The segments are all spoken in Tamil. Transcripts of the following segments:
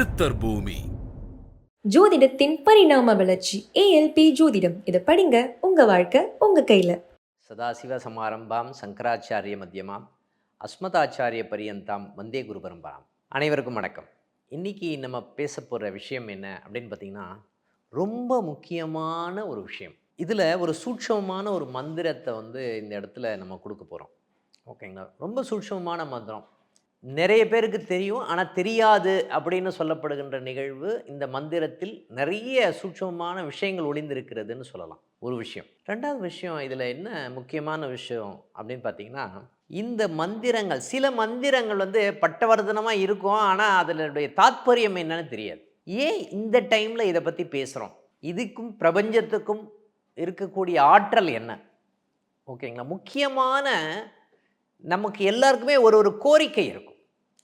சித்தர் பூமி. ஜோதிடத்தின் பரிணாம வளர்ச்சி ஏஎல்பி ஜோதிடம். இதை படிங்க, உங்க வாழ்க்கை உங்க கையில. சதாசிவ சமாரம்பாம் சங்கராச்சாரிய மத்தியமாம் அஸ்மதாச்சாரிய பரியந்தாம் வந்தே குரு பரம்பராம். அனைவருக்கும் வணக்கம். இன்றைக்கி நம்ம பேச போகிற விஷயம் என்ன அப்படின்னு பார்த்திங்கன்னா, ரொம்ப முக்கியமான ஒரு விஷயம். இதில் ஒரு சூட்சமமான ஒரு மந்திரத்தை இந்த இடத்துல நம்ம கொடுக்க போகிறோம். ஓகேங்களா? ரொம்ப சூட்சமமான மந்திரம், நிறைய பேருக்கு தெரியும், ஆனால் தெரியாது அப்படின்னு சொல்லப்படுகின்ற நிகழ்வு. இந்த மந்திரத்தில் நிறைய சூட்சமமான விஷயங்கள் ஒளிந்திருக்கிறதுன்னு சொல்லலாம். ஒரு விஷயம். ரெண்டாவது விஷயம், இதில் என்ன முக்கியமான விஷயம் அப்படின்னு பார்த்தீங்கன்னா, இந்த மந்திரங்கள், சில மந்திரங்கள் பட்டவர்த்தனமாக இருக்கும், ஆனால் அதனுடைய தாத்பரியம் என்னன்னு தெரியாது. ஏன் இந்த டைமில் இதை பற்றி பேசுகிறோம்? இதுக்கும் பிரபஞ்சத்துக்கும் இருக்கக்கூடிய ஆற்றல் என்ன? ஓகேங்களா? முக்கியமான நமக்கு எல்லாருக்குமே ஒரு கோரிக்கை இருக்கும்.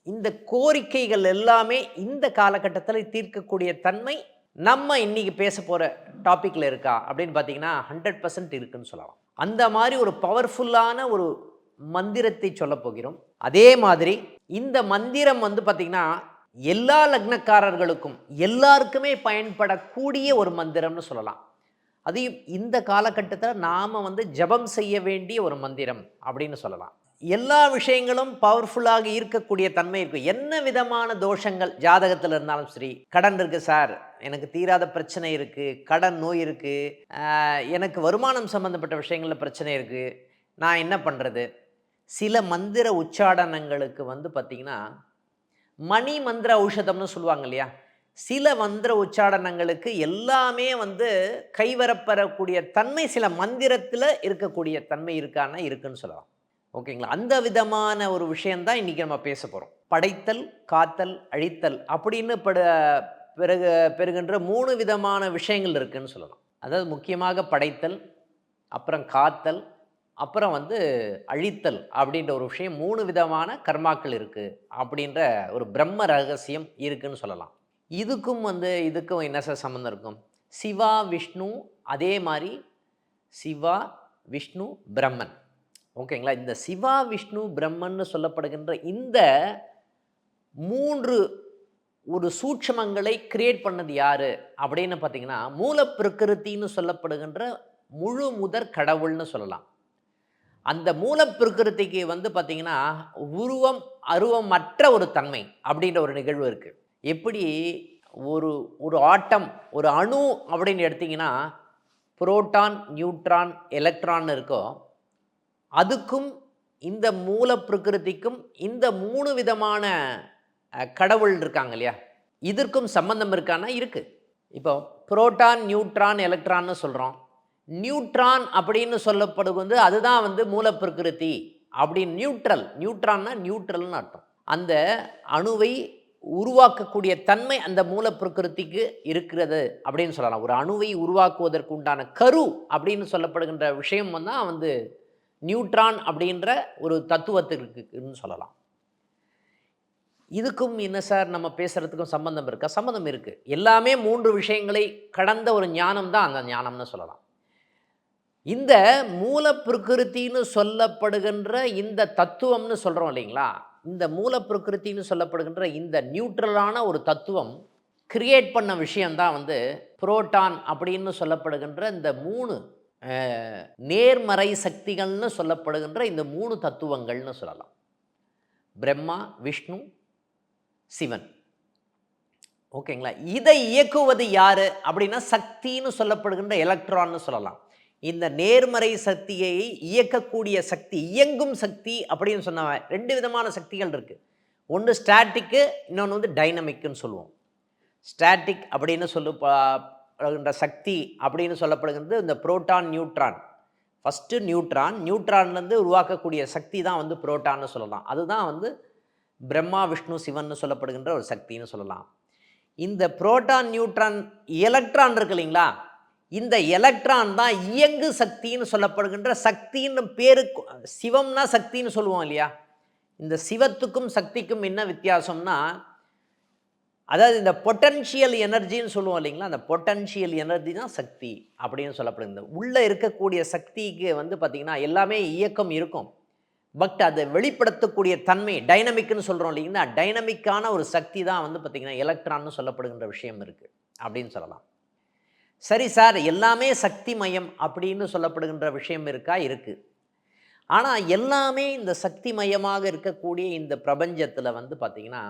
இந்த கோரிக்கைகள் எல்லாமே இந்த காலகட்டத்தில் தீர்க்கக்கூடிய தன்மை நம்ம இன்னைக்கு பேச போகிற டாப்பிக்கில் இருக்கா அப்படின்னு பார்த்தீங்கன்னா 100% இருக்குன்னு சொல்லலாம். அந்த மாதிரி ஒரு பவர்ஃபுல்லான ஒரு மந்திரத்தை சொல்ல போகிறோம். அதே மாதிரி இந்த மந்திரம் பார்த்திங்கன்னா எல்லா லக்னக்காரர்களுக்கும் எல்லாருக்குமே பயன்படக்கூடிய ஒரு மந்திரம்னு சொல்லலாம். அதையும் இந்த காலகட்டத்தில் நாம் ஜபம் செய்ய வேண்டிய ஒரு மந்திரம் அப்படின்னு சொல்லலாம். எல்லா விஷயங்களும் பவர்ஃபுல்லாக ஈர்க்கக்கூடிய தன்மை இருக்குது. என்ன விதமான தோஷங்கள் ஜாதகத்தில் இருந்தாலும் சரி, கடன் இருக்குது சார், எனக்கு தீராத பிரச்சனை இருக்குது, கடன் நோய் இருக்குது, எனக்கு வருமானம் சம்மந்தப்பட்ட விஷயங்களில் பிரச்சனை இருக்குது, நான் என்ன பண்ணுறது? சில மந்திர உச்சாடனங்களுக்கு பார்த்திங்கன்னா மணி மந்திர ஔஷதம்னு சொல்லுவாங்க இல்லையா? சில மந்திர உச்சாடனங்களுக்கு எல்லாமே கைவரப்பெறக்கூடிய தன்மை சில மந்திரத்தில் இருக்கக்கூடிய தன்மை இருக்குன்னு சொல்லலாம். ஓகேங்களா? அந்த விதமான ஒரு விஷயந்தான் இன்றைக்கி நம்ம பேச போகிறோம். படைத்தல், காத்தல், அழித்தல் அப்படின்னு பெறுகின்ற 3 விதமான விஷயங்கள் இருக்குதுன்னு சொல்லலாம். அதாவது முக்கியமாக படைத்தல், அப்புறம் காத்தல், அப்புறம் அழித்தல் அப்படின்ற ஒரு விஷயம், 3 விதமான கர்மாக்கள் இருக்குது அப்படின்ற ஒரு பிரம்ம ரகசியம் இருக்குதுன்னு சொல்லலாம். இதுக்கும் இதுக்கும் என்ன சார் சம்மந்தம் இருக்கும்? சிவா விஷ்ணு, அதே மாதிரி சிவா விஷ்ணு பிரம்மன். ஓகேங்களா? இந்த சிவா விஷ்ணு பிரம்மன்னு சொல்லப்படுகின்ற இந்த 3 ஒரு சூட்சமங்களை கிரியேட் பண்ணது யார் அப்படின்னு பார்த்தீங்கன்னா, மூல பிரகிருத்தின்னு சொல்லப்படுகின்ற முழு முதற் கடவுள்னு சொல்லலாம். அந்த மூல பிரகிருதிக்கு பார்த்தீங்கன்னா உருவம் அருவமற்ற ஒரு தன்மை அப்படின்ற ஒரு நிகழ்வு இருக்குது. எப்படி ஒரு ஆட்டம், ஒரு அணு அப்படின்னு எடுத்திங்கன்னா புரோட்டான், நியூட்ரான், எலக்ட்ரான் இருக்கோ, அதுக்கும் இந்த மூல பிரகிருதிக்கும் இந்த 3 விதமான கடவுள் இருக்காங்க இல்லையா? இதற்கும் சம்பந்தம் இருக்கான்னா இருக்குது. இப்போ புரோட்டான், நியூட்ரான், எலக்ட்ரான்னு சொல்கிறோம். நியூட்ரான் அப்படின்னு சொல்லப்படுவது அதுதான் மூல பிரகிருதி அப்படின்னு. நியூட்ரான்னா நியூட்ரல்னு அர்த்தம். அந்த அணுவை உருவாக்கக்கூடிய தன்மை அந்த மூல பிரகிருதிக்கு இருக்கிறது அப்படின்னு சொல்லலாம். ஒரு அணுவை உருவாக்குவதற்கு உண்டான கரு அப்படின்னு சொல்லப்படுகின்ற விஷயம் தான் நியூட்ரான் அப்படின்ற ஒரு தத்துவத்திற்குன்னு சொல்லலாம். இதுக்கும் என்ன சார் நம்ம பேசுகிறதுக்கும் சம்பந்தம் இருக்கா? சம்பந்தம் இருக்குது. எல்லாமே 3 விஷயங்களை கடந்த ஒரு ஞானம் தான் அந்த ஞானம்னு சொல்லலாம். இந்த மூல பிரகிருத்தின்னு சொல்லப்படுகின்ற இந்த தத்துவம்னு சொல்கிறோம் இல்லைங்களா? இந்த மூல பிரகிருத்தின்னு சொல்லப்படுகின்ற இந்த நியூட்ரலான ஒரு தத்துவம் கிரியேட் பண்ண விஷயந்தான் புரோட்டான் அப்படின்னு சொல்லப்படுகின்ற இந்த 3 நேர்மறை சக்திகள்னு சொல்லப்படுகின்ற இந்த 3 தத்துவங்கள்னு சொல்லலாம். பிரம்மா, விஷ்ணு, சிவன். ஓகேங்களா? இதை இயக்குவது யார் அப்படின்னா சக்தின்னு சொல்லப்படுகின்ற எலக்ட்ரான்னு சொல்லலாம். இந்த நேர்மறை சக்தியை இயக்கக்கூடிய சக்தி, இயங்கும் சக்தி அப்படின்னு சொன்ன 2 விதமான சக்திகள் இருக்குது. ஒன்று ஸ்டாட்டிக்கு, இன்னொன்று டைனமிக்குன்னு சொல்லுவோம். ஸ்டாட்டிக் அப்படின்னு சொல்லப்படுகின்ற சக்தி அப்படின்னு சொல்லப்படுகிறது இந்த புரோட்டான், நியூட்ரான். ஃபஸ்ட்டு நியூட்ரான்லேருந்து உருவாக்கக்கூடிய சக்தி தான் புரோட்டான்னு சொல்லலாம். அதுதான் பிரம்மா, விஷ்ணு, சிவன்னு சொல்லப்படுகின்ற ஒரு சக்தின்னு சொல்லலாம். இந்த புரோட்டான், நியூட்ரான், எலக்ட்ரான் இருக்கு இல்லைங்களா? இந்த எலக்ட்ரான் தான் இயங்கு சக்தின்னு சொல்லப்படுகின்ற சக்தின்னு பேருக்கு. சிவம்னா சக்தின்னு சொல்லுவோம் இல்லையா? இந்த சிவத்துக்கும் சக்திக்கும் என்ன வித்தியாசம்னா, அதாவது இந்த பொட்டன்ஷியல் எனர்ஜின்னு சொல்லுவோம் இல்லைங்களா? அந்த பொட்டன்ஷியல் எனர்ஜி தான் சக்தி அப்படின்னு சொல்லப்படுகிறது. உள்ளே இருக்கக்கூடிய சக்திக்கு பார்த்திங்கன்னா எல்லாமே இயக்கம் இருக்கும். பட் அதை வெளிப்படுத்தக்கூடிய தன்மை டைனமிக்னு சொல்கிறோம் இல்லைங்களா, டைனமிக்கான ஒரு சக்தி தான் வந்து பார்த்திங்கன்னா எலக்ட்ரான்னு சொல்லப்படுகின்ற விஷயம் இருக்குது அப்படின்னு சொல்லலாம். சரி சார், எல்லாமே சக்தி மயம் அப்படின்னு சொல்லப்படுகின்ற விஷயம் இருக்கா? இருக்குது. ஆனால் எல்லாமே இந்த சக்தி மயமாக இருக்கக்கூடிய இந்த பிரபஞ்சத்தில் வந்து பார்த்திங்கன்னா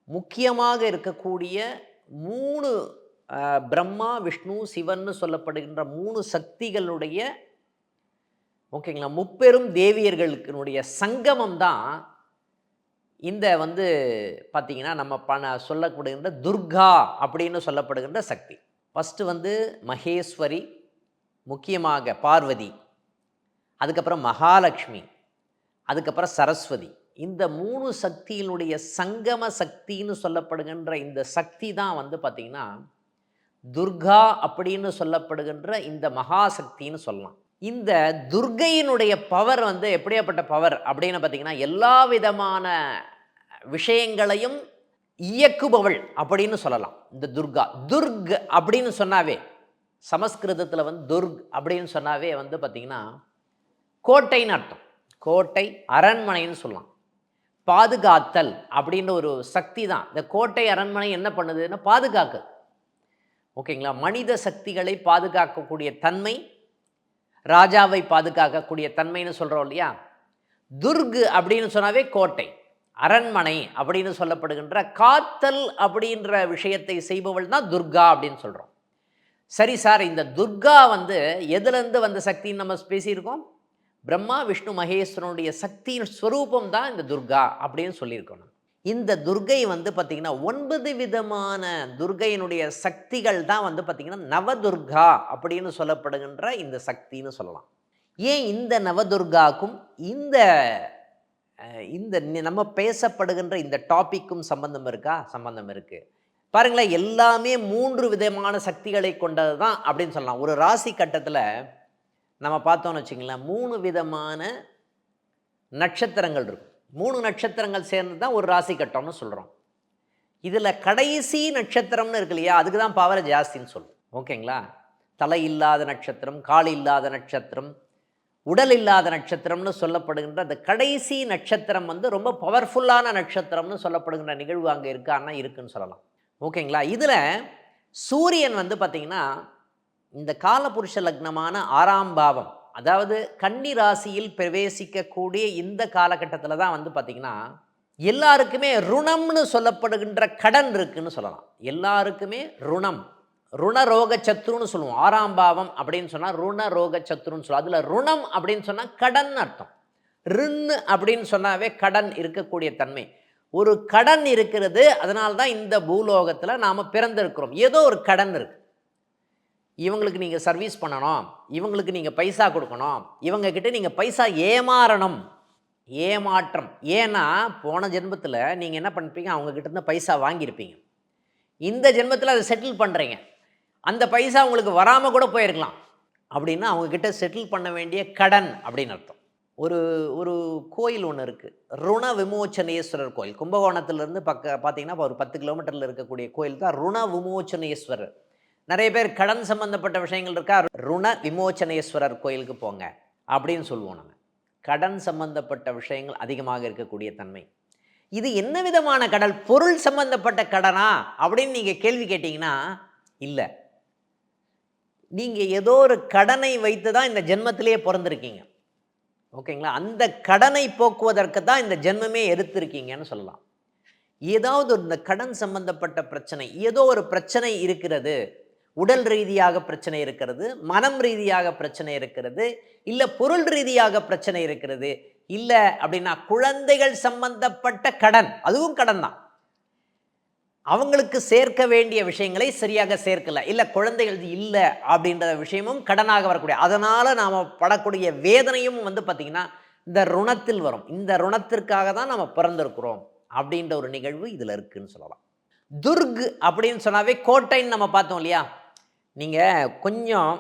முக்கியமாக இருக்கக்கூடிய 3 பிரம்மா, விஷ்ணு, சிவன்னு சொல்லப்படுகின்ற 3 சக்திகளுடைய ஓகேங்களா, முப்பெரும் தேவியர்களுக்கினுடைய சங்கமம் தான் இந்த வந்து பார்த்திங்கன்னா நம்ம சொல்லப்படுகின்ற துர்கா அப்படின்னு சொல்லப்படுகின்ற சக்தி. ஃபஸ்ட்டு வந்து மகேஸ்வரி, முக்கியமாக பார்வதி, அதுக்கப்புறம் மகாலட்சுமி, அதுக்கப்புறம் சரஸ்வதி. இந்த 3 சக்தியினுடைய சங்கம சக்தின்னு சொல்லப்படுகின்ற இந்த சக்தி தான் வந்து பார்த்திங்கன்னா துர்கா அப்படின்னு சொல்லப்படுகின்ற இந்த மகாசக்தின்னு சொல்லலாம். இந்த துர்கையினுடைய பவர் வந்து எப்படியாப்பட்ட பவர் அப்படின்னு பார்த்திங்கன்னா எல்லா விதமான விஷயங்களையும் இயக்குபவள் அப்படின்னு சொல்லலாம். இந்த துர்கா, துர்க் அப்படின்னு சொன்னாவே சமஸ்கிருதத்தில் வந்து துர்க் அப்படின்னு சொன்னாவே வந்து பார்த்திங்கன்னா கோட்டைன்னு அர்த்தம். கோட்டை, அரண்மனைன்னு சொல்லலாம். பாதுகாத்தல் அப்படின்ற ஒரு சக்தி தான். இந்த கோட்டை, அரண்மனை என்ன பண்ணுதுன்னா பாதுகாக்கு. ஓகேங்களா, மனித சக்திகளை பாதுகாக்கக்கூடிய தன்மை, ராஜாவை பாதுகாக்கக்கூடிய தன்மைன்னு சொல்கிறோம் இல்லையா. துர்க் அப்படின்னு சொன்னாவே கோட்டை, அரண்மனை அப்படின்னு சொல்லப்படுகின்ற காத்தல் அப்படின்ற விஷயத்தை செய்பவள் தான் துர்கா அப்படின்னு சொல்கிறோம். சரி சார், இந்த துர்கா வந்து எதுலேருந்து வந்த சக்தின்னு நம்ம பேசியிருக்கோம்? பிரம்மா, விஷ்ணு, மகேஸ்வரனுடைய சக்தியின் ஸ்வரூபம் தான் இந்த துர்கா அப்படின்னு சொல்லியிருக்கோம். இந்த துர்கை வந்து பார்த்திங்கன்னா 9 விதமான துர்கையினுடைய சக்திகள் தான் வந்து பார்த்திங்கன்னா நவதுர்கா அப்படின்னு சொல்லப்படுகின்ற இந்த சக்தின்னு சொல்லலாம். ஏன் இந்த நவதுர்காக்கும் இந்த இந்த நம்ம பேசப்படுகின்ற இந்த டாப்பிக்கும் சம்பந்தம் இருக்கா? சம்பந்தம் இருக்குது. பாருங்களேன், எல்லாமே 3 விதமான சக்திகளை கொண்டது தான் அப்படின்னு சொல்லலாம். ஒரு ராசி கட்டத்தில் நம்ம பார்த்தோன்னு வச்சுங்களேன், 3 விதமான நட்சத்திரங்கள் இருக்கும். 3 நட்சத்திரங்கள் சேர்ந்து தான் ஒரு ராசி கட்டம்னு சொல்கிறோம். இதில் கடைசி நட்சத்திரம்னு இருக்கு இல்லையா, அதுக்கு தான் பவர் ஜாஸ்தின்னு சொல்லுவோம். ஓகேங்களா, தலை இல்லாத நட்சத்திரம், கால் இல்லாத நட்சத்திரம், உடல் இல்லாத நட்சத்திரம்னு சொல்லப்படுகின்ற அந்த கடைசி நட்சத்திரம் வந்து ரொம்ப பவர்ஃபுல்லான நட்சத்திரம்னு சொல்லப்படுகின்ற நிகழ்வு அங்கே இருக்கான்னா இருக்குன்னு சொல்லலாம். ஓகேங்களா, இதில் சூரியன் வந்து பார்த்திங்கன்னா இந்த காலபுருஷ லக்னமான 6ஆம் பாவம், அதாவது கன்னி ராசியில் பிரவேசிக்கக்கூடிய இந்த காலகட்டத்தில் தான் வந்து பார்த்திங்கன்னா எல்லாருக்குமே ருணம்னு சொல்லப்படுகின்ற கடன் இருக்குன்னு சொல்லலாம். எல்லாருக்குமே ருணம், ருணரோக சத்ருன்னு சொல்லுவோம். 6ஆம் பாவம் அப்படின்னு சொன்னால் ருணரோக சத்ருன்னு சொல்லுவோம். அதில் ருணம் அப்படின்னு சொன்னால் கடன் அர்த்தம். ரின்னு அப்படின்னு சொன்னாவே கடன் இருக்கக்கூடிய தன்மை. ஒரு கடன் இருக்கிறது, அதனால்தான் இந்த பூலோகத்தில் நாம் பிறந்திருக்கிறோம். ஏதோ ஒரு கடன் இருக்குது. இவங்களுக்கு நீங்கள் சர்வீஸ் பண்ணணும், இவங்களுக்கு நீங்கள் பைசா கொடுக்கணும், இவங்கக்கிட்ட நீங்கள் பைசா ஏமாறணும், ஏமாற்றம். ஏன்னா போன ஜென்மத்தில் நீங்கள் என்ன பண்ணிருப்பீங்க, அவங்கக்கிட்ட இருந்து பைசா வாங்கியிருப்பீங்க. இந்த ஜென்மத்தில் அதை செட்டில் பண்ணுறீங்க. அந்த பைசா உங்களுக்கு வராமல் கூட போயிருக்கலாம். அப்படின்னா அவங்கக்கிட்ட செட்டில் பண்ண வேண்டிய கடன் அப்படின்னு அர்த்தம். ஒரு ஒரு கோயில் ஒன்று இருக்குது, ருண விமோச்சனேஸ்வரர் கோயில். கும்பகோணத்துலேருந்து பார்த்தீங்கன்னா ஒரு 10 கிலோமீட்டரில் இருக்கக்கூடிய கோயில் தான் ருண விமோச்சனேஸ்வரர். நிறைய பேர் கடன் சம்பந்தப்பட்ட விஷயங்கள் இருக்கா, ருண விமோச்சனேஸ்வரர் கோயிலுக்கு போங்க அப்படின்னு சொல்லுவோம். நம்ம கடன் சம்பந்தப்பட்ட விஷயங்கள் அதிகமாக இருக்கக்கூடிய தன்மை. இது என்ன விதமான கடல், பொருள் சம்பந்தப்பட்ட கடனா அப்படின்னு நீங்கள் கேள்வி கேட்டிங்கன்னா இல்லை. நீங்கள் ஏதோ ஒரு கடனை வைத்து தான் இந்த ஜென்மத்திலேயே பிறந்திருக்கீங்க. ஓகேங்களா, அந்த கடனை போக்குவதற்கு தான் இந்த ஜென்மமே எடுத்திருக்கீங்கன்னு சொல்லலாம். ஏதாவது இந்த கடன் சம்பந்தப்பட்ட பிரச்சனை, ஏதோ ஒரு பிரச்சனை இருக்கிறது, உடல் ரீதியாக பிரச்சனை இருக்கிறது, மனம் ரீதியாக பிரச்சனை இருக்கிறது, இல்லை பொருள் ரீதியாக பிரச்சனை இருக்கிறது, இல்லை அப்படின்னா குழந்தைகள் சம்பந்தப்பட்ட கடன், அதுவும் கடன் தான். அவங்களுக்கு சேர்க்க வேண்டிய விஷயங்களை சரியாக சேர்க்கல, இல்லை குழந்தைகள் இல்லை அப்படின்ற விஷயமும் கடனாக வரக்கூடிய, அதனால் நாம் படக்கூடிய வேதனையும் வந்து பார்த்திங்கன்னா இந்த ருணத்தில் வரும். இந்த ருணத்திற்காக தான் நம்ம பிறந்திருக்கிறோம் அப்படின்ற ஒரு நிகழ்வு இதில் இருக்குதுன்னு சொல்லலாம். துர்க் அப்படின்னு சொன்னாவே கோட்டைன்னு நம்ம பார்த்தோம் இல்லையா. நீங்கள் கொஞ்சம்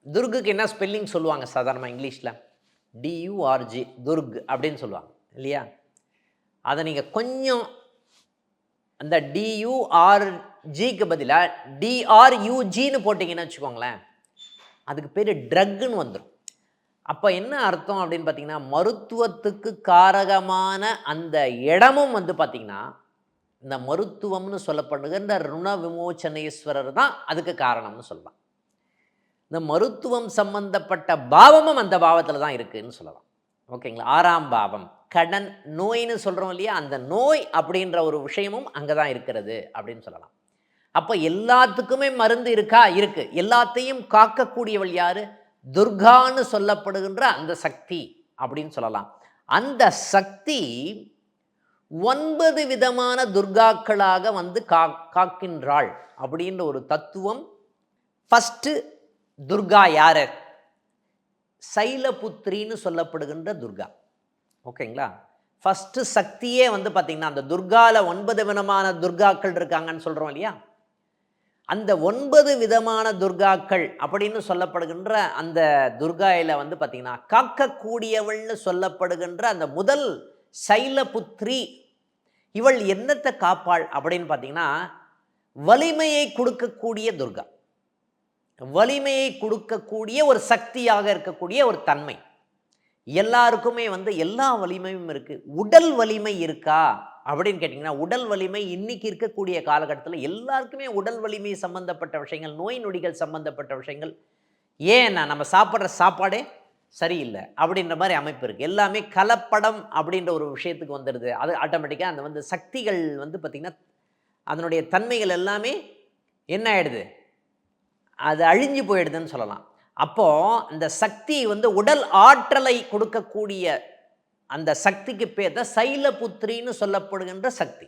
துர்குக்கு என்ன ஸ்பெல்லிங் சொல்லுவாங்க சாதாரணமாக இங்கிலீஷில், டியூஆர்ஜி, துர்க் அப்படின்னு சொல்லுவாங்க இல்லையா. அதை நீங்கள் கொஞ்சம் அந்த டியூஆர்ஜிக்கு பதிலாக டிஆர்யூஜின்னு போட்டிங்கன்னு வச்சுக்கோங்களேன், அதுக்கு பேர் ட்ரக்குன்னு வந்துடும். அப்போ என்ன அர்த்தம் அப்படின்னு பார்த்தீங்கன்னா, மருத்துவத்துக்கு காரகமான அந்த இடமும் வந்து பார்த்தீங்கன்னா, இந்த மருத்துவம்னு சொல்லப்படுகின்ற ருண விமோச்சனேஸ்வரர் தான் அதுக்கு காரணம்னு சொல்லலாம். இந்த மருத்துவம் சம்பந்தப்பட்ட பாவமும் அந்த பாவத்தில் தான் இருக்குன்னு சொல்லலாம். ஓகேங்களா? 6ஆம் பாவம் கடன் நோய்னு சொல்கிறோம் இல்லையா, அந்த நோய் அப்படின்ற ஒரு விஷயமும் அங்கே தான் இருக்கிறது அப்படின்னு சொல்லலாம். அப்போ எல்லாத்துக்குமே மருந்து இருக்கா? இருக்கு. எல்லாத்தையும் காக்கக்கூடியவள் யாரு? துர்கான்னு சொல்லப்படுகின்ற அந்த சக்தி அப்படின்னு சொல்லலாம். அந்த சக்தி 9 விதமான துர்காக்களாக வந்து காக்கின்றாள் அப்படின்ற ஒரு தத்துவம். ஃபஸ்ட்டு துர்கா யாரு? சைலபுத்திரின்னு சொல்லப்படுகின்ற துர்கா. ஓகேங்களா? ஃபஸ்ட்டு சக்தியே வந்து பார்த்தீங்கன்னா, அந்த துர்கால 9 விதமான துர்காக்கள் இருக்காங்கன்னு சொல்கிறோம் இல்லையா, அந்த 9 விதமான துர்காக்கள் அப்படின்னு சொல்லப்படுகின்ற அந்த துர்காயில் வந்து பார்த்தீங்கன்னா, காக்கக்கூடியவள்னு சொல்லப்படுகின்ற அந்த முதல் சைலபுத்ரி, இவள் என்னத்தை காப்பாள் அப்படின்னு பார்த்தீங்கன்னா, வலிமையை கொடுக்கக்கூடிய துர்கா. வலிமையை கொடுக்கக்கூடிய ஒரு சக்தியாக இருக்கக்கூடிய ஒரு தன்மை. எல்லாருக்குமே வந்து எல்லா வலிமையும் இருக்குது. உடல் வலிமை இருக்கா அப்படின்னு கேட்டிங்கன்னா, உடல் வலிமை இன்னைக்கு இருக்கக்கூடிய காலகட்டத்தில் எல்லாருக்குமே உடல் வலிமை சம்பந்தப்பட்ட விஷயங்கள், நோய் நொடிகள் சம்பந்தப்பட்ட விஷயங்கள், ஏன்னா நம்ம சாப்பிட்ற சாப்பாடே சரியில்லை அப்படின்ற மாதிரி அமைப்பு இருக்குது. எல்லாமே கலப்படம் அப்படின்ற ஒரு விஷயத்துக்கு வந்துடுது. அது ஆட்டோமேட்டிக்காக அந்த வந்து சக்திகள் வந்து பார்த்திங்கன்னா, அதனுடைய தன்மைகள் எல்லாமே என்ன ஆகிடுது, அது அழிஞ்சு போயிடுதுன்னு சொல்லலாம். அப்போது அந்த சக்தி வந்து உடல் ஆற்றலை கொடுக்கக்கூடிய அந்த சக்திக்கு பேர் தான் சைலபுத்திரின்னு சொல்லப்படுகின்ற சக்தி.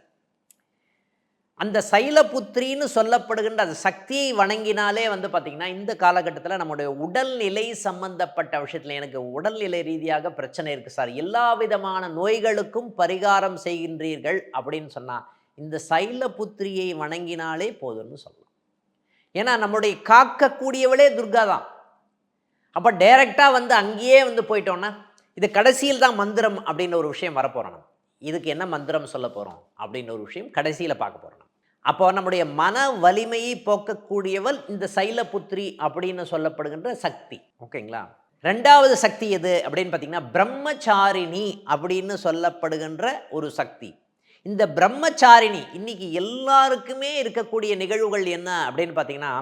அந்த சைலபுத்திரின்னு சொல்லப்படுகின்ற அந்த சக்தியை வணங்கினாலே வந்து பார்த்திங்கன்னா, இந்த காலகட்டத்தில் நம்முடைய உடல்நிலை சம்பந்தப்பட்ட விஷயத்தில் எனக்கு உடல்நிலை ரீதியாக பிரச்சனை இருக்குது சார், எல்லா விதமான நோய்களுக்கும் பரிகாரம் செய்கின்றீர்கள் அப்படின்னு சொன்னால், இந்த சைலபுத்திரியை வணங்கினாலே போதும்னு சொல்லலாம். ஏன்னா நம்முடைய காக்கக்கூடியவளே துர்கா தான். அப்போ டைரெக்டாக வந்து அங்கேயே வந்து போயிட்டோன்னா, இது கடைசியில் தான் மந்திரம் அப்படின்ற ஒரு விஷயம் வரப்போகிறோம். நம்ம இதுக்கு என்ன மந்திரம் சொல்ல போகிறோம் அப்படின்ற ஒரு விஷயம் கடைசியில் பார்க்க போகிறோம். அப்போ நம்முடைய மன வலிமையை போக்கக்கூடியவள் இந்த சைலபுத்திரி அப்படின்னு சொல்லப்படுகின்ற சக்தி. ஓகேங்களா? 2வது சக்தி எது அப்படின்னு பார்த்தீங்கன்னா, பிரம்மச்சாரிணி அப்படின்னு சொல்லப்படுகின்ற ஒரு சக்தி. இந்த பிரம்மச்சாரிணி இன்னைக்கு எல்லாருக்குமே இருக்கக்கூடிய நிகழ்வுகள் என்ன அப்படின்னு பார்த்தீங்கன்னா,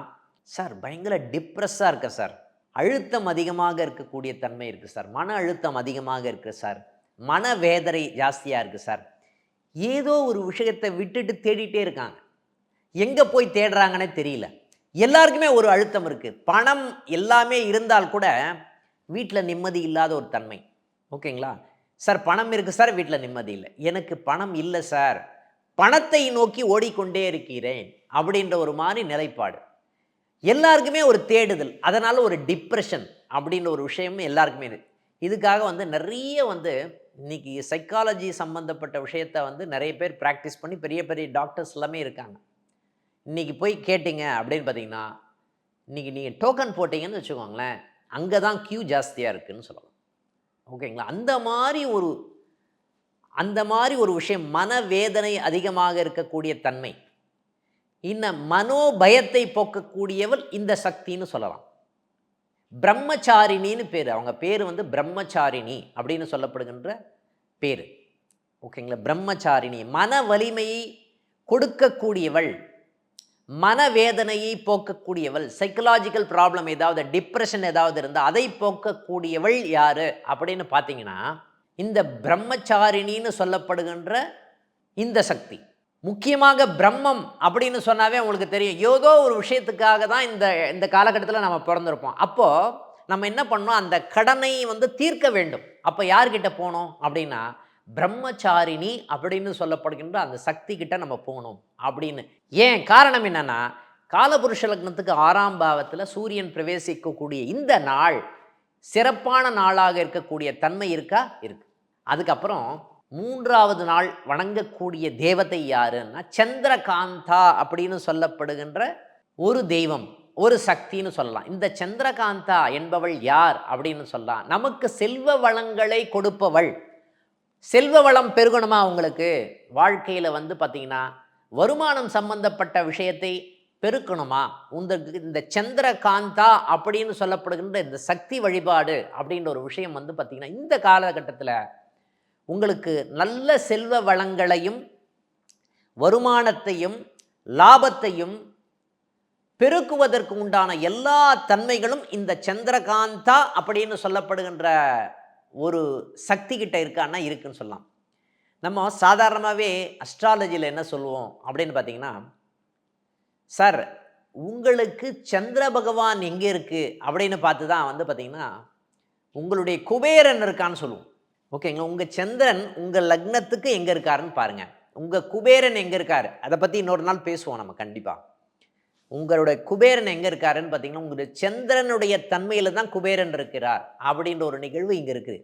சார் பயங்கர டிப்ரெஸ்ஸாக இருக்க சார், அழுத்தம் அதிகமாக இருக்கக்கூடிய தன்மை இருக்குது சார், மன அழுத்தம் அதிகமாக இருக்குது சார், மனவேதனை ஜாஸ்தியாக இருக்குது சார், ஏதோ ஒரு விஷயத்தை விட்டுட்டு தேடிட்டே இருக்காங்க, எங்கே போய் தேடுறாங்கன்னே தெரியல. எல்லாருக்குமே ஒரு அழுத்தம் இருக்குது. பணம் எல்லாமே இருந்தால் கூட வீட்டில் நிம்மதி இல்லாத ஒரு தன்மை. ஓகேங்களா? சார் பணம் இருக்குது சார், வீட்டில் நிம்மதி இல்லை. எனக்கு பணம் இல்லை சார், பணத்தை நோக்கி ஓடிக்கொண்டே இருக்கிறேன் அப்படின்ற ஒரு மாதிரி நிலைப்பாடு. எல்லாருக்குமே ஒரு தேடுதல், அதனால் ஒரு டிப்ரெஷன் அப்படின்ற ஒரு விஷயமும் எல்லாருக்குமே இருக்குது. இதுக்காக வந்து நிறைய வந்து இன்றைக்கி சைக்காலஜி சம்மந்தப்பட்ட விஷயத்தை வந்து நிறைய பேர் ப்ராக்டிஸ் பண்ணி பெரிய பெரிய டாக்டர்ஸ் எல்லாமே இருக்காங்க. இன்றைக்கி போய் கேட்டிங்க அப்படின்னு பார்த்தீங்கன்னா, இன்றைக்கி நீங்கள் டோக்கன் போட்டிங்கன்னு வச்சுக்கோங்களேன், அங்கே தான் க்யூ ஜாஸ்தியாக இருக்குதுன்னு சொல்லலாம். ஓகேங்களா? அந்த மாதிரி ஒரு விஷயம், மனவேதனை அதிகமாக இருக்கக்கூடிய தன்மை, இந்த மனோபயத்தை போக்கக்கூடியவள் இந்த சக்தின்னு சொல்லலாம். பிரம்மச்சாரிணின்னு பேர், அவங்க பேர் வந்து பிரம்மச்சாரிணி அப்படின்னு சொல்லப்படுகின்ற பேர். ஓகேங்களா? பிரம்மச்சாரிணி மன வலிமையை கொடுக்கக்கூடியவள், மனவேதனையை போக்கக்கூடியவள், சைக்கலாஜிக்கல் ப்ராப்ளம் ஏதாவது, டிப்ரெஷன் ஏதாவது இருந்தால் அதை போக்கக்கூடியவள் யாரு அப்படின்னு பார்த்தீங்கன்னா, இந்த பிரம்மச்சாரிணின்னு சொல்லப்படுகின்ற இந்த சக்தி. முக்கியமாக பிரம்மம் அப்படின்னு சொன்னாவே உங்களுக்கு தெரியும், ஏதோ ஒரு விஷயத்துக்காக தான் இந்த காலகட்டத்தில் நம்ம பிறந்திருப்போம். அப்போது நம்ம என்ன பண்ணோம், அந்த கடனை வந்து தீர்க்க வேண்டும். அப்போ யார்கிட்ட போனோம் அப்படின்னா, பிரம்மச்சாரிணி அப்படின்னு சொல்லப்படுகின்ற அந்த சக்தி கிட்ட நம்ம போகணும் அப்படின்னு. ஏன் காரணம் என்னன்னா, காலபுருஷ லக்னத்துக்கு 6ஆம் பாவத்தில் சூரியன் பிரவேசிக்கக்கூடிய இந்த நாள் சிறப்பான நாளாக இருக்கக்கூடிய தன்மை இருக்கா? இருக்கு. அதுக்கப்புறம் 3வது நாள் வணங்கக்கூடிய தேவதை யாருன்னா சந்திரகாந்தா அப்படின்னு சொல்லப்படுகின்ற ஒரு தெய்வம், ஒரு சக்தின்னு சொல்லலாம். இந்த சந்திரகாந்தா என்பவள் யார் அப்படின்னு சொல்லலாம், நமக்கு செல்வ வளங்களை கொடுப்பவள். செல்வ வளம் பெருகணுமா உங்களுக்கு வாழ்க்கையில் வந்து பார்த்திங்கன்னா, வருமானம் சம்பந்தப்பட்ட விஷயத்தை பெருக்கணுமா, இந்த சந்திரகாந்தா அப்படின்னு சொல்லப்படுகின்ற இந்த சக்தி வழிபாடு அப்படின்ற ஒரு விஷயம் வந்து பார்த்திங்கன்னா இந்த காலகட்டத்தில் உங்களுக்கு நல்ல செல்வ வளங்களையும் வருமானத்தையும் லாபத்தையும் பெருக்குவதற்கு உண்டான எல்லா தன்மைகளும் இந்த சந்திரகாந்தா அப்படின்னு சொல்லப்படுகின்ற ஒரு சக்தி கிட்ட இருக்கான்னா இருக்குன்னு சொல்லலாம். நம்ம சாதாரணமாகவே அஸ்ட்ராலஜியில் என்ன சொல்லுவோம் அப்படின்னு பார்த்தீங்கன்னா, சார் உங்களுக்கு சந்திர பகவான் எங்கே இருக்குது அப்படின்னு பார்த்து தான் வந்து பார்த்திங்கன்னா உங்களுடைய குபேரன் இருக்கான்னு சொல்லுவோம். ஓகேங்களா, உங்கள் சந்திரன் உங்கள் லக்னத்துக்கு எங்கே இருக்காருன்னு பாருங்கள். உங்கள் குபேரன் எங்கே இருக்கார் அதை பற்றி இன்னொரு நாள் பேசுவோம் நம்ம கண்டிப்பாக. உங்களுடைய குபேரன் எங்கே இருக்காருன்னு பார்த்தீங்கன்னா உங்களுடைய சந்திரனுடைய தன்மையில் தான் குபேரன் இருக்கிறார் அப்படின்ற ஒரு நிகழ்வு இங்கே இருக்குது.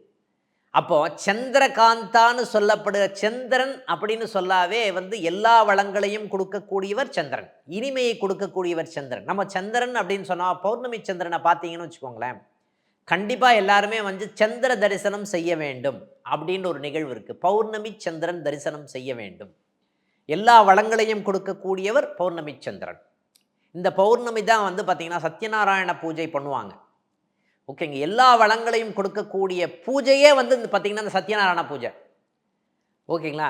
அப்போது சந்திரகாந்தான்னு சொல்லப்படுகிற சந்திரன் அப்படின்னு சொல்லாவே வந்து எல்லா வளங்களையும் கொடுக்கக்கூடியவர் சந்திரன், இனிமையை கொடுக்கக்கூடியவர் சந்திரன். நம்ம சந்திரன் அப்படின்னு சொன்னால் பௌர்ணமி சந்திரனை பார்த்தீங்கன்னு வச்சுக்கோங்களேன், கண்டிப்பாக எல்லாருமே வந்து சந்திர தரிசனம் செய்ய வேண்டும் அப்படின்ற ஒரு நிகழ்வு இருக்குது. பௌர்ணமி சந்திரன் தரிசனம் செய்ய வேண்டும். எல்லா வளங்களையும் கொடுக்கக்கூடியவர் பௌர்ணமி சந்திரன். இந்த பௌர்ணமி தான் வந்து பார்த்திங்கன்னா சத்யநாராயண பூஜை பண்ணுவாங்க. ஓகேங்க, எல்லா வளங்களையும் கொடுக்கக்கூடிய பூஜையே வந்து பார்த்திங்கன்னா இந்த சத்யநாராயண பூஜை. ஓகேங்களா,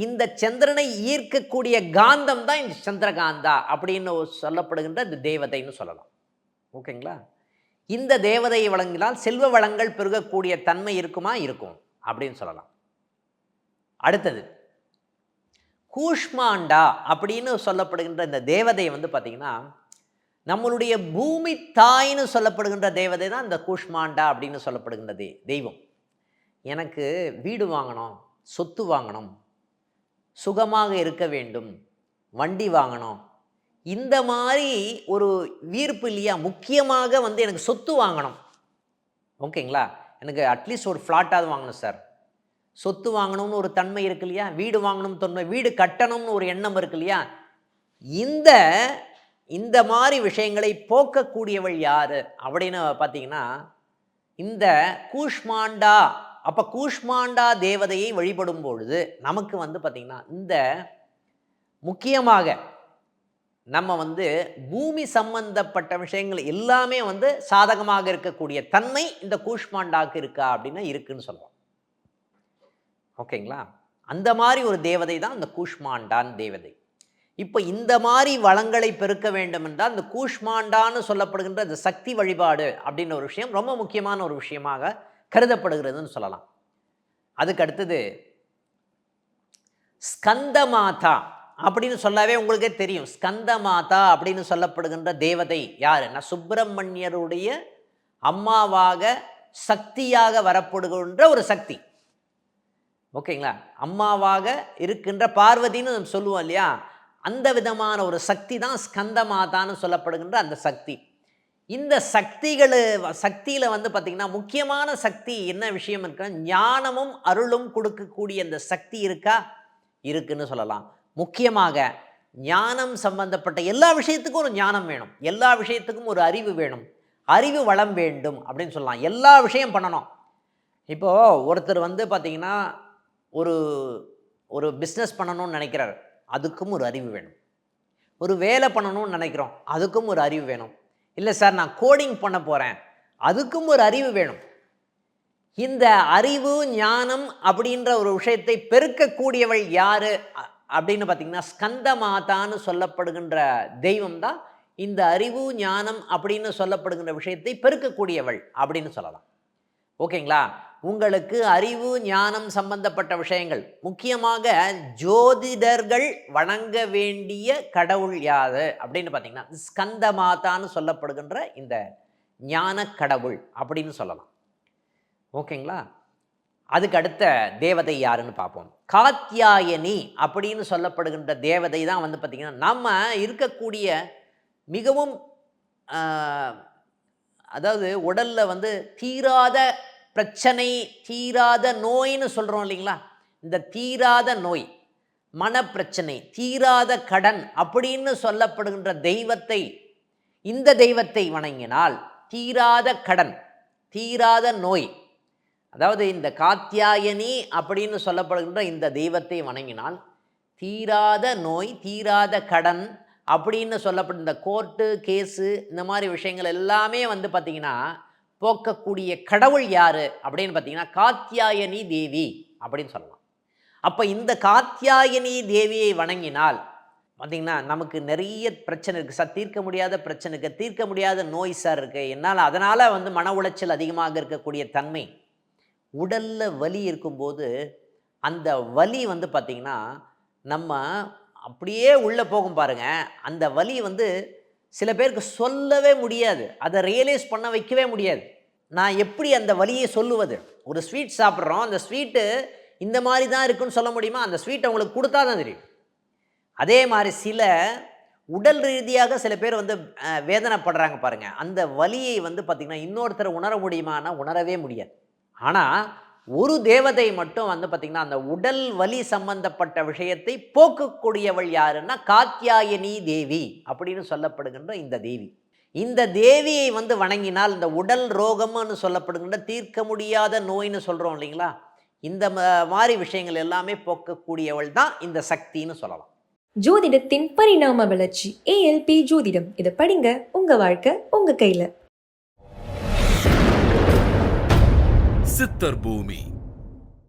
இந்த சந்திரனை ஈர்க்கக்கூடிய காந்தம் தான் இந்த சந்திரகாந்தா அப்படின்னு சொல்லப்படுகின்ற இந்த தேவதைன்னு சொல்லலாம். ஓகேங்களா, இந்த தேவதையை வழங்கினால் செல்வ வளங்கள் பெருகக்கூடிய தன்மை இருக்குமா, இருக்கும் அப்படின்னு சொல்லலாம். அடுத்தது கூஷ்மாண்டா அப்படின்னு சொல்லப்படுகின்ற இந்த தேவதை வந்து பார்த்திங்கன்னா நம்மளுடைய பூமி தாய்னு சொல்லப்படுகின்ற தேவதை தான் இந்த கூஷ்மாண்டா அப்படின்னு சொல்லப்படுகின்ற தெய்வம். எனக்கு வீடு வாங்கணும், சொத்து வாங்கணும், சுகமாக இருக்க வேண்டும், வண்டி வாங்கணும், இந்த மாதிரி ஒரு வீர்ப்பு இல்லையா, முக்கியமாக வந்து எனக்கு சொத்து வாங்கணும். ஓகேங்களா, எனக்கு அட்லீஸ்ட் ஒரு ஃப்ளாட்டாவது வாங்கணும் சார், சொத்து வாங்கணும்னு ஒரு தன்மை இருக்கு இல்லையா, வீடு வாங்கணும் தன்மை, வீடு கட்டணும்னு ஒரு எண்ணம் இருக்கு இல்லையா, இந்த மாதிரி விஷயங்களை போக்கக்கூடியவள் யார் அப்படின்னு பார்த்தீங்கன்னா இந்த கூஷ்மாண்டா. அப்போ கூஷ்மாண்டா தேவதையை வழிபடும் பொழுது நமக்கு வந்து பார்த்திங்கன்னா இந்த முக்கியமாக நம்ம வந்து பூமி சம்பந்தப்பட்ட விஷயங்கள் எல்லாமே வந்து சாதகமாக இருக்கக்கூடிய தன்மை இந்த கூஷ்மாண்டாவுக்கு இருக்கா அப்படின்னா இருக்குன்னு சொல்லுவோம். ஓகேங்களா, அந்த மாதிரி ஒரு தேவதை தான் இந்த கூஷ்மாண்டான் தேவதை. இப்போ இந்த மாதிரி வளங்களை பெருக்க வேண்டும் என்றால் இந்த கூஷ்மாண்டான்னு சொல்லப்படுகின்ற இந்த சக்தி வழிபாடு அப்படின்ற ஒரு விஷயம் ரொம்ப முக்கியமான ஒரு விஷயமாக கருதப்படுகிறதுன்னு சொல்லலாம். அதுக்கு அடுத்தது ஸ்கந்த மாதா அப்படின்னு சொல்லாவே உங்களுக்கே தெரியும். ஸ்கந்த மாதா அப்படின்னு சொல்லப்படுகின்ற தேவதை யாருன்னா சுப்பிரமணியருடைய அம்மாவாக சக்தியாக வரப்படுகின்ற ஒரு சக்தி. ஓகேங்களா, அம்மாவாக இருக்கின்ற பார்வதின்னு நம்ம சொல்லுவோம் இல்லையா, அந்த விதமான ஒரு சக்தி தான் ஸ்கந்த மாதான்னு சொல்லப்படுகின்ற அந்த சக்தி. இந்த சக்தியில் வந்து பார்த்திங்கன்னா முக்கியமான சக்தி என்ன விஷயம் இருக்குன்னா ஞானமும் அருளும் கொடுக்கக்கூடிய அந்த சக்தி இருக்கா, இருக்குன்னு சொல்லலாம். முக்கியமாக ஞானம் சம்பந்தப்பட்ட எல்லா விஷயத்துக்கும் ஒரு ஞானம் வேணும், எல்லா விஷயத்துக்கும் ஒரு அறிவு வேணும், அறிவு வளம் வேண்டும் அப்படின்னு சொல்லலாம். எல்லா விஷயம் பண்ணணும். இப்போது ஒருத்தர் வந்து பார்த்திங்கன்னா ஒரு பிஸ்னஸ் பண்ணணும்னு நினைக்கிறார், அதுக்கும் ஒரு அறிவு வேணும். ஒரு வேலை பண்ணணும்னு நினைக்கிறோம், அதுக்கும் ஒரு அறிவு வேணும். இல்லை சார் நான் கோடிங் பண்ண போகிறேன், அதுக்கும் ஒரு அறிவு வேணும். இந்த அறிவு ஞானம் அப்படின்ற ஒரு விஷயத்தை பெருக்கக்கூடியவள் யார் அப்படின்னு பார்த்திங்கன்னா ஸ்கந்த மாதான்னு சொல்லப்படுகின்ற தெய்வம் தான் இந்த அறிவு ஞானம் அப்படின்னு சொல்லப்படுகின்ற விஷயத்தை பெருக்கக்கூடியவள் அப்படின்னு சொல்லலாம். ஓகேங்களா, உங்களுக்கு அறிவு ஞானம் சம்பந்தப்பட்ட விஷயங்கள் முக்கியமாக ஜோதிடர்கள் வணங்க வேண்டிய கடவுள் யாது அப்படின்னு பார்த்தீங்கன்னா ஸ்கந்த மாதான்னு சொல்லப்படுகின்ற இந்த ஞான கடவுள் அப்படின்னு சொல்லலாம். ஓகேங்களா, அதுக்கு அடுத்த தேவதை யாருன்னு பார்ப்போம். காத்யாயனி அப்படின்னு சொல்லப்படுகின்ற தேவதை தான் வந்து பார்த்திங்கன்னா நம்ம இருக்கக்கூடிய மிகவும் அதாவது உடலில் வந்து தீராத பிரச்சனை, தீராத நோயின்னு சொல்கிறோம் இல்லைங்களா, இந்த தீராத நோய், மனப்பிரச்சனை, தீராத கடன் அப்படின்னு சொல்லப்படுகின்ற தெய்வத்தை, இந்த தெய்வத்தை வணங்கினால் தீராத கடன், தீராத நோய், அதாவது இந்த காத்யாயனி அப்படின்னு சொல்லப்படுகின்ற இந்த தெய்வத்தை வணங்கினால் தீராத நோய், தீராத கடன், அப்படின்னு சொல்லப்பட்ட இந்த கோர்ட்டு கேஸு இந்த மாதிரி விஷயங்கள் எல்லாமே வந்து பார்த்திங்கன்னா போக்கக்கூடிய கடவுள் யார் அப்படின்னு பார்த்தீங்கன்னா காத்யாயனி தேவி அப்படின்னு சொல்லலாம். அப்போ இந்த காத்யாயனி தேவியை வணங்கினால் பார்த்திங்கன்னா நமக்கு நிறைய பிரச்சனை இருக்குது சார், தீர்க்க முடியாத பிரச்சனை இருக்குது, தீர்க்க முடியாத நோய் சார் இருக்குது என்னால், அதனால் வந்து மன உளைச்சல் அதிகமாக இருக்கக்கூடிய தன்மை, உடலில் வலி இருக்கும்போது அந்த வலி வந்து பார்த்திங்கன்னா நம்ம அப்படியே உள்ளே போகும் பாருங்கள். அந்த வலி வந்து சில பேருக்கு சொல்லவே முடியாது, அதை ரியலைஸ் பண்ண வைக்கவே முடியாது. நான் எப்படி அந்த வலியை சொல்லுவது? ஒரு ஸ்வீட் சாப்பிட்றோம், அந்த ஸ்வீட்டு இந்த மாதிரி தான் இருக்குன்னு சொல்ல முடியுமா? அந்த ஸ்வீட்டை உங்களுக்கு கொடுத்தா தான் தெரியும். அதே மாதிரி சில உடல் ரீதியாக சில பேர் வந்து வேதனைப்படுறாங்க பாருங்கள், அந்த வலியை வந்து பார்த்திங்கன்னா இன்னொருத்தர் உணர முடியுமானா உணரவே முடியாது. ஆனால் ஒரு தேவதை மட்டும் வந்து பார்த்திங்கன்னா அந்த உடல் வலி சம்பந்தப்பட்ட விஷயத்தை போக்கக்கூடியவள் யாருன்னா காத்யாயனி தேவி அப்படின்னு சொல்லப்படுகின்ற இந்த தேவி. இந்த தேவியை வந்து வணங்கினால் இந்த உடல் ரோகம்னு சொல்லப்படுகின்ற தீர்க்க முடியாத நோய்னு சொல்கிறோம் இல்லைங்களா, இந்த மாதிரி விஷயங்கள் எல்லாமே போக்கக்கூடியவள் தான் இந்த சக்தின்னு சொல்லலாம். ஜோதிடத்தின் பரிணாம வளர்ச்சி ஏஎல்பி ஜோதிடம். இதை படிங்க, உங்க வாழ்க்கை உங்க கையில. சித்தர் பூமி.